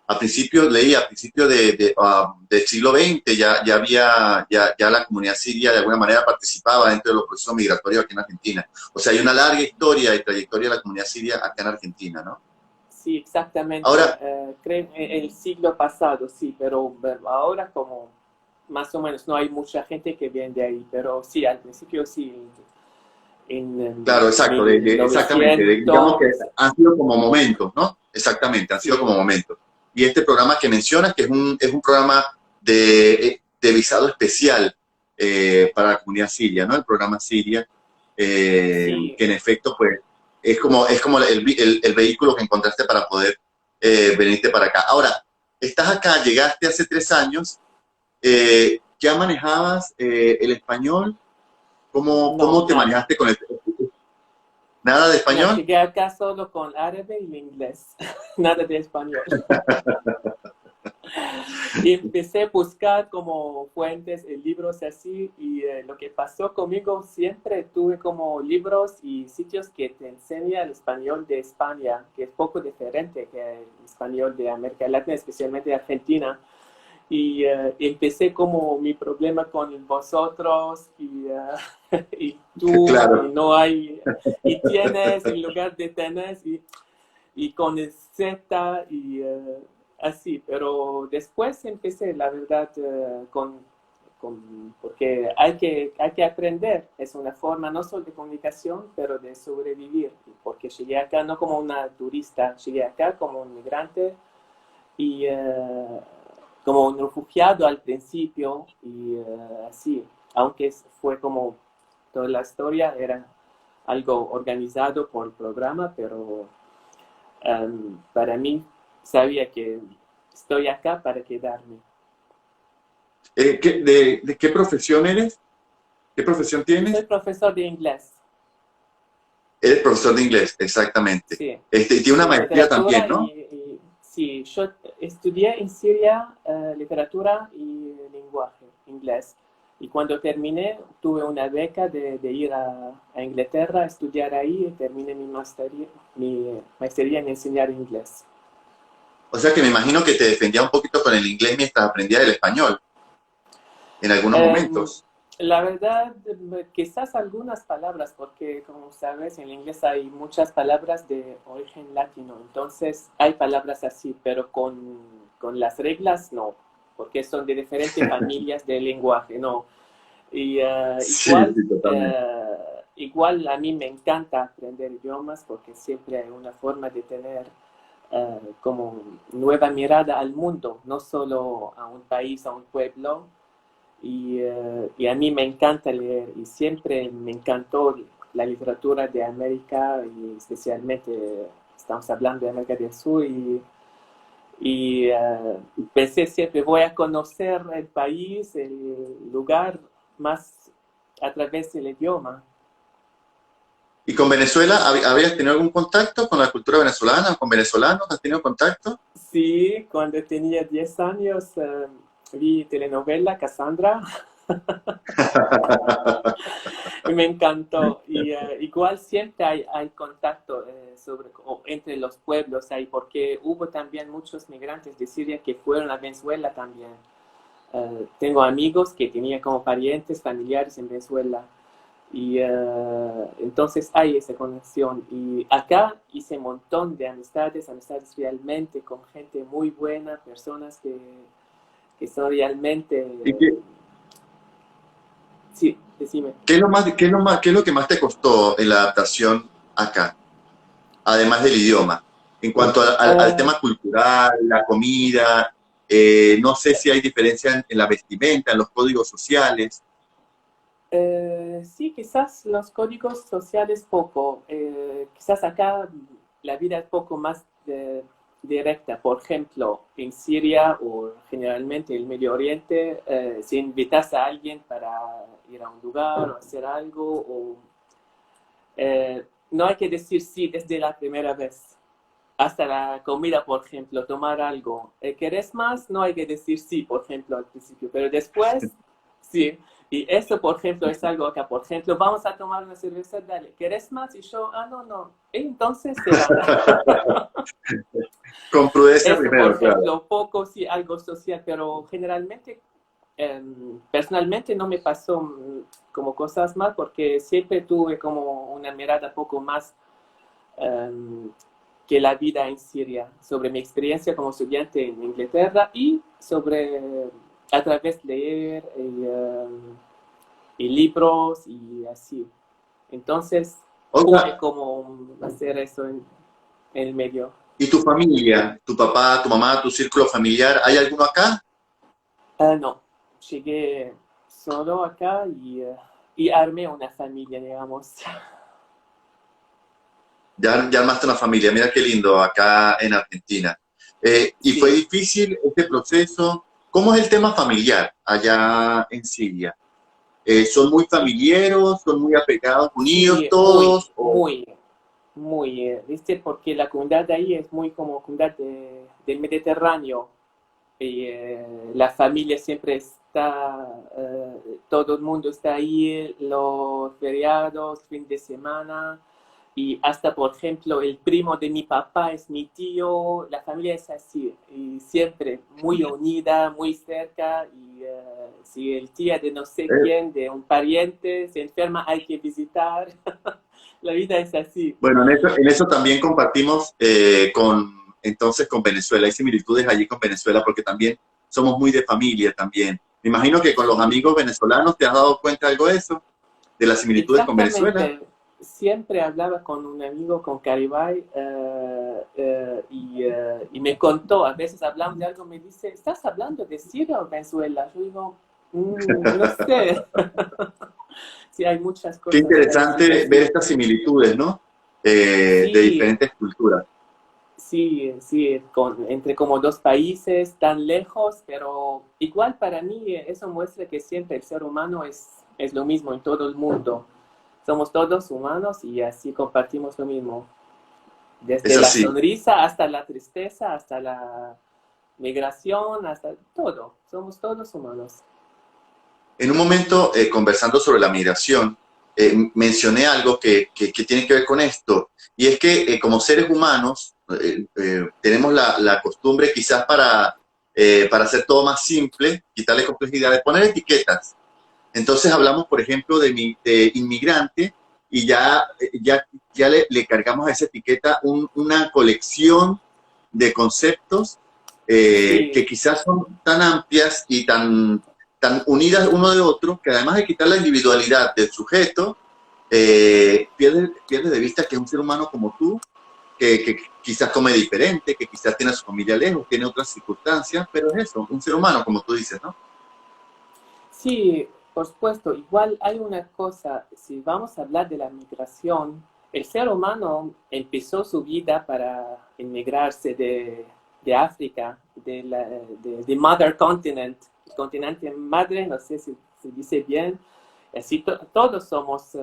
a principios, leí, a principios del siglo XX ya la comunidad siria de alguna manera participaba dentro de los procesos migratorios aquí en Argentina. O sea, hay una larga historia y trayectoria de la comunidad siria acá en Argentina, ¿no? Sí, exactamente. Ahora, Creo en el siglo pasado, sí, pero ahora como más o menos no hay mucha gente que viene de ahí, pero sí, al principio sí, claro, en exacto, exactamente. 1900. Digamos que han sido como momentos, ¿no? Exactamente, han sido Sí, como momentos. Y este programa que mencionas, que es un programa de visado especial para la comunidad siria, ¿no? El programa Siria, sí. que en efecto, pues, es como el vehículo que encontraste para poder venirte para acá. Ahora, estás acá, llegaste hace 3 años, ¿ya manejabas el español? No, ¿Cómo te nada. manejaste con el... ¿Nada de No, español? llegué acá solo con árabe y inglés, nada de español. Y empecé a buscar como fuentes, libros así, y lo que pasó conmigo siempre tuve como libros y sitios que te enseñan el español de España, que es poco diferente que el español de América Latina, especialmente de Argentina. Y empecé como mi problema con vosotros y tú, y Claro. no hay, y tienes en lugar de tenés, y con el Z así, pero después empecé, la verdad, porque hay que aprender, es una forma no solo de comunicación, pero de sobrevivir, porque llegué acá no como una turista, llegué acá como un migrante y como un refugiado al principio y así, aunque fue como toda la historia, era algo organizado por el programa, pero para mí sabía que estoy acá para quedarme. De qué profesión eres? ¿Qué profesión Yo soy tienes? profesor de inglés, Eres profesor de inglés, exactamente. sí, Y tiene una sí, maestría también, literatura ¿no? sí, yo estudié en Siria literatura y lenguaje inglés. Y cuando terminé, tuve una beca de ir a Inglaterra a estudiar ahí y terminé mi maestría en enseñar inglés. O sea que me imagino que te defendía un poquito con el inglés mientras aprendía el español, en algunos Em, momentos. la verdad, quizás algunas palabras, porque como sabes, en inglés hay muchas palabras de origen latino, entonces hay palabras así, pero con las reglas no, porque son de diferentes familias de lenguaje, no. Y Sí, sí, totalmente. igual a mí me encanta aprender idiomas porque siempre hay una forma de tener como nueva mirada al mundo, no solo a un país, a un pueblo, y a mí me encanta leer y siempre me encantó la literatura de América y especialmente estamos hablando de América del Sur Y pensé siempre, voy a conocer el país, el lugar, más a través del idioma. ¿Y con Venezuela habías tenido algún contacto con la cultura venezolana o con venezolanos? ¿Has tenido contacto? Sí, cuando tenía 10 años vi telenovela Cassandra y me encantó. Y igual siempre hay contacto entre los pueblos ahí, porque hubo también muchos migrantes de Siria que fueron a Venezuela también. Tengo amigos que tenía como parientes, familiares en Venezuela. Y entonces hay esa conexión. Y acá hice un montón de amistades realmente con gente muy buena, personas que son realmente... ¿Y qué, Sí, decime. qué es lo que más te costó en la adaptación acá, además del idioma? En cuanto al Uh, tema cultural, la comida, no sé si hay diferencia en la vestimenta, en los códigos sociales. sí, quizás los códigos sociales poco. Quizás acá la vida es poco más directa. Por ejemplo, en Siria o generalmente en el Medio Oriente, si invitas a alguien para ir a un lugar o hacer algo, no hay que decir sí desde la primera vez. Hasta la comida, por ejemplo, tomar algo. ¿Querés más? No hay que decir sí, por ejemplo, al principio, pero después, sí. Y eso, por ejemplo, es algo acá. Por ejemplo, vamos a tomar una cerveza, dale. ¿Querés más? Y yo, no, no. Entonces se va. Con prudencia Eso, por primero, claro. ejemplo, poco, sí, algo social, pero generalmente, personalmente no me pasó como cosas más porque siempre tuve como una mirada poco más um, que la vida en Siria, sobre mi experiencia como estudiante en Inglaterra y sobre a través de leer y libros y así. Entonces pude Oiga, como hacer eso en el medio. ¿y tu familia, tu papá, tu mamá, tu círculo familiar, hay alguno acá? No, llegué solo acá y armé una familia, digamos. Ya armaste una familia, mira qué lindo, acá en Argentina. ¿Y fue Sí, difícil este proceso? ¿Cómo es el tema familiar allá en Siria? ¿Son muy y familiares, son muy apegados, unidos sí, muy, todos? muy, muy, ¿viste? Porque la comunidad de ahí es muy como comunidad del Mediterráneo. Y la familia siempre está, todo el mundo está ahí, los feriados, fin de semana, y hasta, por ejemplo, el primo de mi papá es mi tío, la familia es así, y siempre muy unida, muy cerca, y si el tío de no sé Eh, quién, de un pariente, se enferma, hay que visitar. La vida es así. bueno, en eso también compartimos entonces con Venezuela. Hay similitudes allí con Venezuela porque también somos muy de familia también. Me imagino que con los Sí, amigos venezolanos te has dado cuenta de algo de eso, de las similitudes con Venezuela. exactamente. Siempre hablaba con un amigo, con Caribay, y me contó, a veces hablamos de algo, me dice, ¿estás hablando de Siria o Venezuela? Yo digo, no sé. Sí, hay muchas Qué cosas interesante parecidas. ver estas similitudes, ¿no? De Sí, diferentes culturas. sí, sí, entre como dos países tan lejos, pero igual para mí eso muestra que siempre el ser humano es lo mismo en todo el mundo. Somos todos humanos y así compartimos lo mismo. Es Desde la así. sonrisa hasta la tristeza, hasta la migración, hasta todo. Somos todos humanos. En un momento, conversando sobre la migración, mencioné algo que tiene que ver con esto, y es que como seres humanos tenemos la costumbre quizás para hacer todo más simple, quitarle complejidad, de poner etiquetas. Entonces hablamos, por ejemplo, de inmigrante y ya le cargamos a esa etiqueta una colección de conceptos que Sí, quizás son tan amplias y tan unidas uno de otro que además de quitar la individualidad del sujeto, pierde de vista que es un ser humano como tú, que quizás come diferente, que quizás tiene a su familia lejos, tiene otras circunstancias, pero es eso, un ser humano como tú dices, ¿no? sí, por supuesto. Igual hay una cosa, si vamos a hablar de la migración, el ser humano empezó su vida para emigrarse de África, de Mother Continent, el continente madre, no sé si se dice bien, así todos somos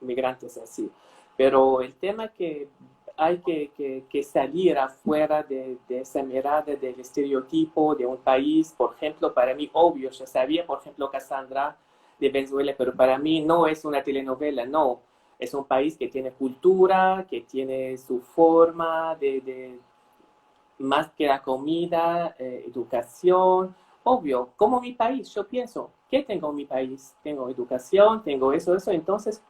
migrantes así, pero el tema que hay que salir afuera de esa mirada del estereotipo de un país, por ejemplo, para mí, obvio, yo sabía, por ejemplo, Cassandra de Venezuela, pero para mí no es una telenovela, no, es un país que tiene cultura, que tiene su forma más que la comida, educación, obvio, como mi país, yo pienso, ¿qué tengo en mi país? Tengo educación, tengo eso, entonces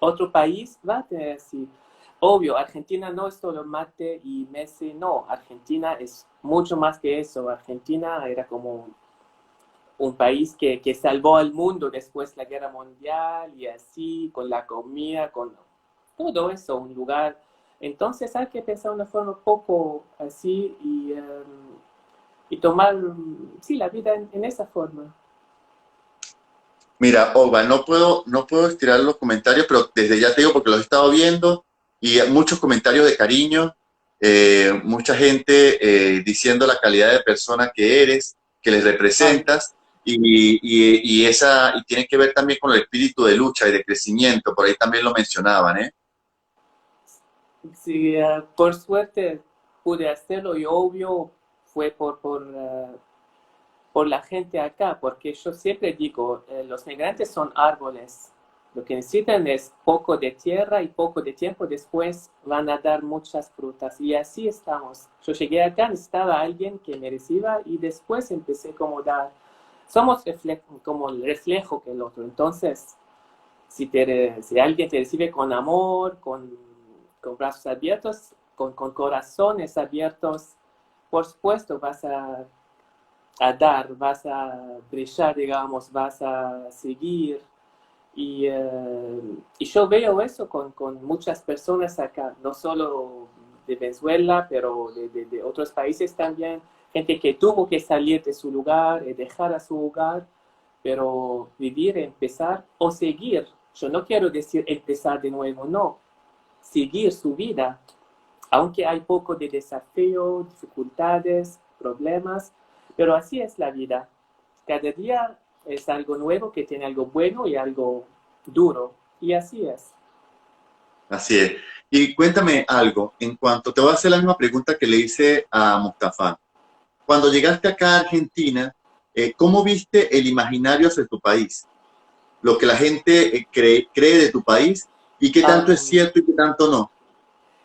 otro país va a tener así. Obvio, Argentina no es solo mate y Messi, no, Argentina es mucho más que eso. Argentina era como un país que salvó al mundo después de la Guerra Mundial y así, con la comida, con todo eso, un lugar. Entonces hay que pensar de una forma un poco así y tomar, sí, la vida en esa forma. Mira, Olga, no puedo estirar los comentarios, pero desde ya te digo porque los he estado viendo y muchos comentarios de cariño, mucha gente diciendo la calidad de persona que eres, que les Ay, representas y tiene que ver también con el espíritu de lucha y de crecimiento, por ahí también lo mencionaban, ¿eh? sí, por suerte pude hacerlo y obvio fue por la gente acá, porque yo siempre digo, los migrantes son árboles. Lo que necesitan es poco de tierra y poco de tiempo, después van a dar muchas frutas. Y así estamos. Yo llegué acá, necesitaba a alguien que me reciba y después empecé como dar. Somos como el reflejo que el otro. Entonces, si alguien te recibe con amor, con brazos abiertos, con corazones abiertos, por supuesto vas a dar, vas a brillar, digamos, vas a seguir. Y yo veo eso con muchas personas acá, no solo de Venezuela, pero de otros países también, gente que tuvo que salir de su lugar, dejar a su hogar, pero vivir, empezar o seguir. Yo no quiero decir empezar de nuevo, no, seguir su vida, aunque hay poco de desafío, dificultades, problemas, pero así es la vida. Cada día es algo nuevo que tiene algo bueno y algo duro, y así es. Así es. Y cuéntame algo, en cuanto te voy a hacer la misma pregunta que le hice a Mustafa. Cuando llegaste acá a Argentina, ¿cómo viste el imaginario hacia tu país? Lo que la gente cree de tu país y qué tanto es Um, cierto y qué tanto no.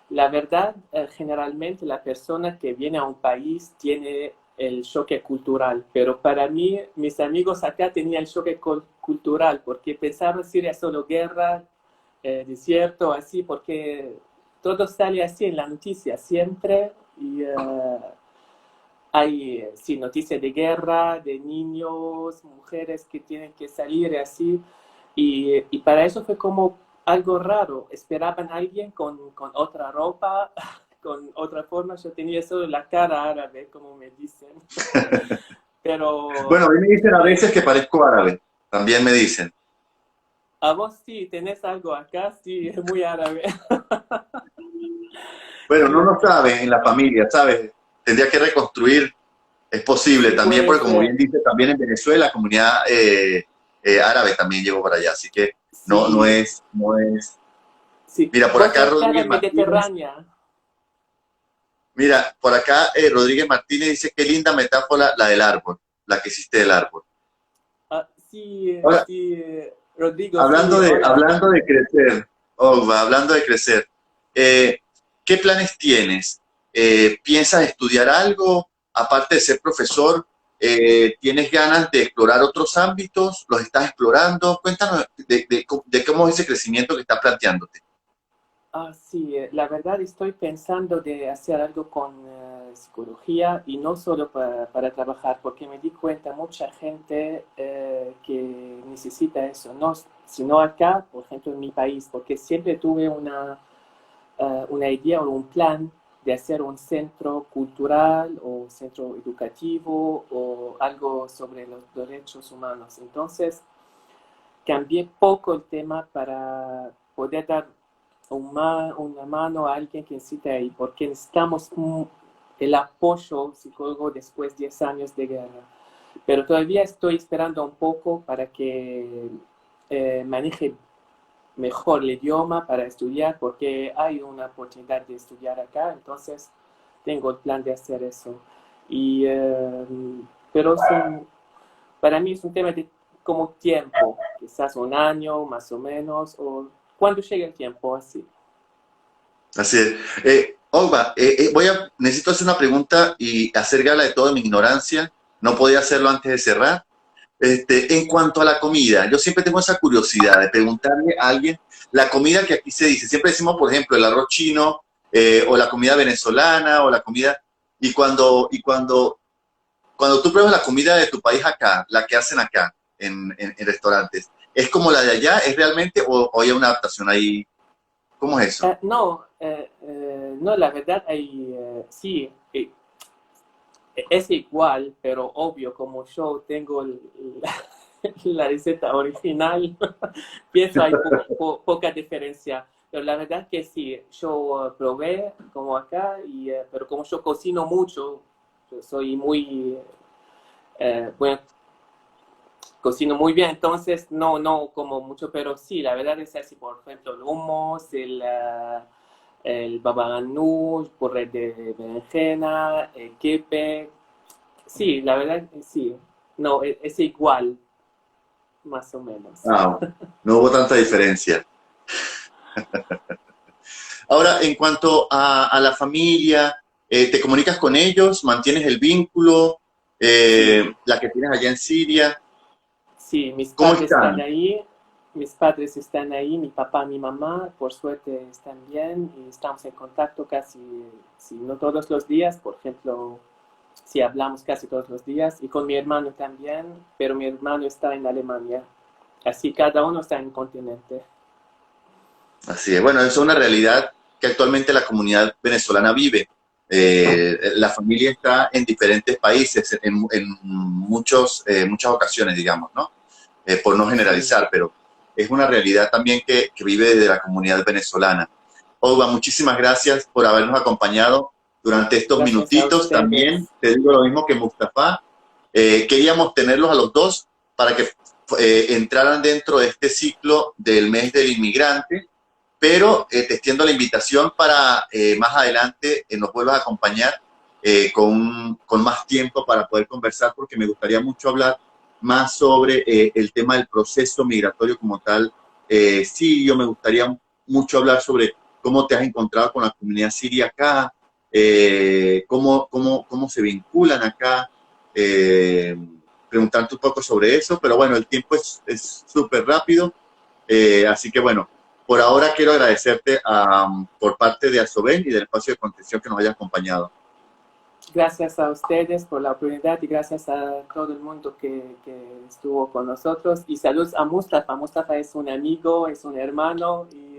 la verdad, generalmente la persona que viene a un país tiene el choque cultural, pero para mí, mis amigos acá tenían el choque cultural, porque pensaban si era solo guerra, desierto, así, porque todo sale así en la noticia siempre, y hay, sí, noticias de guerra, de niños, mujeres que tienen que salir y así, y para eso fue como algo raro, esperaban a alguien con otra ropa, con otra forma, yo tenía solo la cara árabe, como me dicen, Bueno, pero a mí me dicen a sí, veces que parezco árabe, también me dicen. a vos sí, tenés algo acá, sí, es muy árabe. Bueno, no Sí, lo sabe en la familia, ¿sabes? Tendría que reconstruir, es posible sí también, puede porque como ser. bien dice, también en Venezuela la comunidad árabe también llegó para allá, así que no Sí, es. sí. Mira, por Vos acá sos cara Rodríguez Martínez. mediterránea. Mira, por acá Rodríguez Martínez dice qué linda metáfora la del árbol, la que hiciste del árbol. Ah, sí, Ahora, sí, Rodrigo, sí, hola. hablando de crecer, Ogba, hablando de crecer, eh, ¿qué planes tienes? ¿Piensas estudiar algo? Aparte de ser profesor, ¿tienes ganas de explorar otros ámbitos? ¿Los estás explorando? Cuéntanos de cómo es ese crecimiento que estás planteándote. Ah, sí, la verdad estoy pensando de hacer algo con psicología y no solo para trabajar, porque me di cuenta mucha gente que necesita eso, no, sino acá, por ejemplo, en mi país, porque siempre tuve una idea o un plan de hacer un centro cultural o un centro educativo o algo sobre los derechos humanos. Entonces, cambié poco el tema para poder dar una mano a alguien que necesita ahí, porque necesitamos el apoyo psicólogo después de 10 años de guerra. Pero todavía estoy esperando un poco para que maneje mejor el idioma para estudiar, porque hay una oportunidad de estudiar acá, entonces tengo el plan de hacer eso. Y, pero para mí es un tema de como tiempo, quizás un año más o menos, o cuando llegue el tiempo, así. Así es. Olga, necesito hacer una pregunta y hacer gala de toda mi ignorancia. No podía hacerlo antes de cerrar. En cuanto a la comida, yo siempre tengo esa curiosidad de preguntarle a alguien la comida que aquí se dice. Siempre decimos, por ejemplo, el arroz chino o la comida venezolana o la comida. Cuando tú pruebas la comida de tu país acá, la que hacen acá en restaurantes, ¿es como la de allá? ¿Es realmente o hay una adaptación ahí? ¿Cómo es eso? No, la verdad, sí, es igual, pero obvio, como yo tengo la receta original, pienso hay poca diferencia. Pero la verdad que sí, yo probé como acá, pero como yo cocino mucho, yo soy muy, bueno, cocino muy bien, entonces no como mucho, pero sí, la verdad es así, por ejemplo, el hummus, el baba ganoush, puré de berenjena, el kepe, sí, la verdad sí, no, es igual, más o menos. Ah, no hubo tanta diferencia. Ahora, en cuanto a la familia, ¿te comunicas con ellos? ¿Mantienes el vínculo? Sí, La que tienes allá en Siria, sí, ¿cómo están? mis padres están ahí, mi papá, mi mamá, por suerte están bien y estamos en contacto casi, si no todos los días, por ejemplo, si hablamos casi todos los días, y con mi hermano también, pero mi hermano está en Alemania, así cada uno está en un continente. Así es. Bueno, eso es una realidad que actualmente la comunidad venezolana vive. La familia está en diferentes países, en muchas ocasiones, digamos, ¿no? Por no Sí, generalizar, pero es una realidad también que vive desde la comunidad venezolana. Olga, muchísimas gracias por habernos acompañado durante estos gracias a minutitos. ustedes. También te digo lo mismo que Mustafa. Queríamos tenerlos a los dos para que entraran dentro de este ciclo del mes del inmigrante, pero te extiendo la invitación para más adelante nos vuelvas a acompañar con más tiempo para poder conversar, porque me gustaría mucho hablar más sobre el tema del proceso migratorio como tal sirio. Me gustaría mucho hablar sobre cómo te has encontrado con la comunidad siria acá, cómo se vinculan acá, eh, preguntarte un poco sobre eso, pero bueno, el tiempo es súper rápido, así que bueno, por ahora quiero agradecerte por parte de Asoben y del espacio de contención que nos haya acompañado. Gracias a ustedes por la oportunidad y gracias a todo el mundo que estuvo con nosotros. Y saludos a Mustafa. Mustafa es un amigo, es un hermano y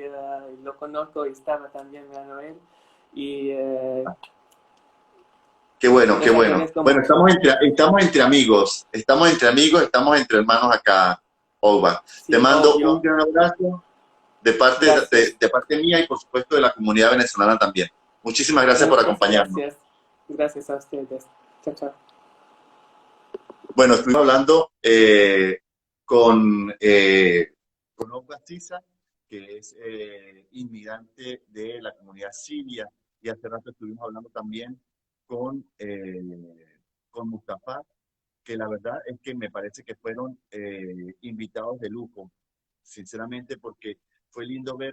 lo conozco y estaba también mirando él. Y Qué bueno, qué les bueno. agradezco Bueno, mucho. estamos entre amigos, estamos entre hermanos acá, Oba. Te Sí, mando un obvio. gran abrazo de parte, Gracias. de parte mía y por supuesto de la comunidad venezolana también. Muchísimas gracias por Muchas acompañarnos. gracias. Gracias a ustedes. Chao, chao. Bueno, estuvimos hablando con Olga Sisa, que es inmigrante de la comunidad siria, y hace rato estuvimos hablando también con, eh, con Mustafa, que la verdad es que me parece que fueron invitados de lujo, sinceramente, porque fue lindo ver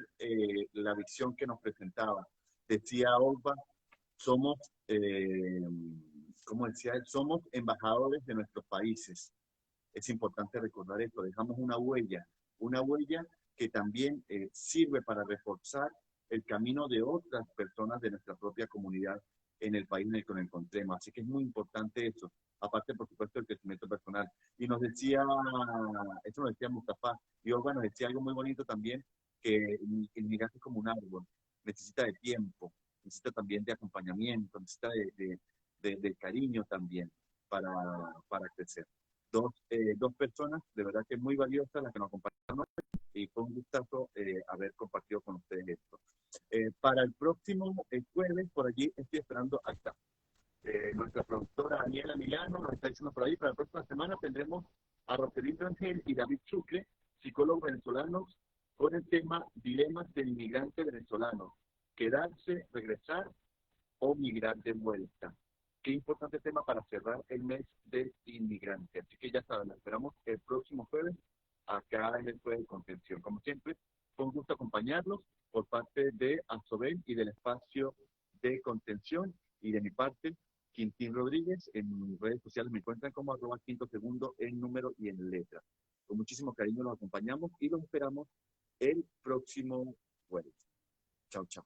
la visión que nos presentaba. Decía Olga, somos, como decía él, somos embajadores de nuestros países. Es importante recordar esto, dejamos una huella que también sirve para reforzar el camino de otras personas de nuestra propia comunidad en el país en el que nos encontremos. Así que es muy importante eso, aparte por supuesto del crecimiento personal. Y nos decía, eso nos decía Mustafa, y Olga nos decía algo muy bonito también, que el migrante es como un árbol, necesita de tiempo, necesita también de acompañamiento, necesita de cariño también para crecer. Dos personas de verdad que muy valiosas las que nos acompañaron y fue un gustazo haber compartido con ustedes esto. Para el próximo jueves, por allí estoy esperando acá. Nuestra productora Daniela Milano nos está diciendo por ahí, para la próxima semana tendremos a Roselito Angel y David Sucre, psicólogos venezolanos, con el tema dilemas del inmigrante venezolano, quedarse, regresar o migrar de vuelta. Qué importante tema para cerrar el mes del inmigrante. Así que ya saben, esperamos el próximo jueves acá en el Jueves de Contención. Como siempre, fue un gusto acompañarlos por parte de Asobel y del espacio de contención, y de mi parte, Quintín Rodríguez. En redes sociales me encuentran como @quintosegundo en número y en letra. Con muchísimo cariño los acompañamos y los esperamos el próximo jueves. Chao, chao.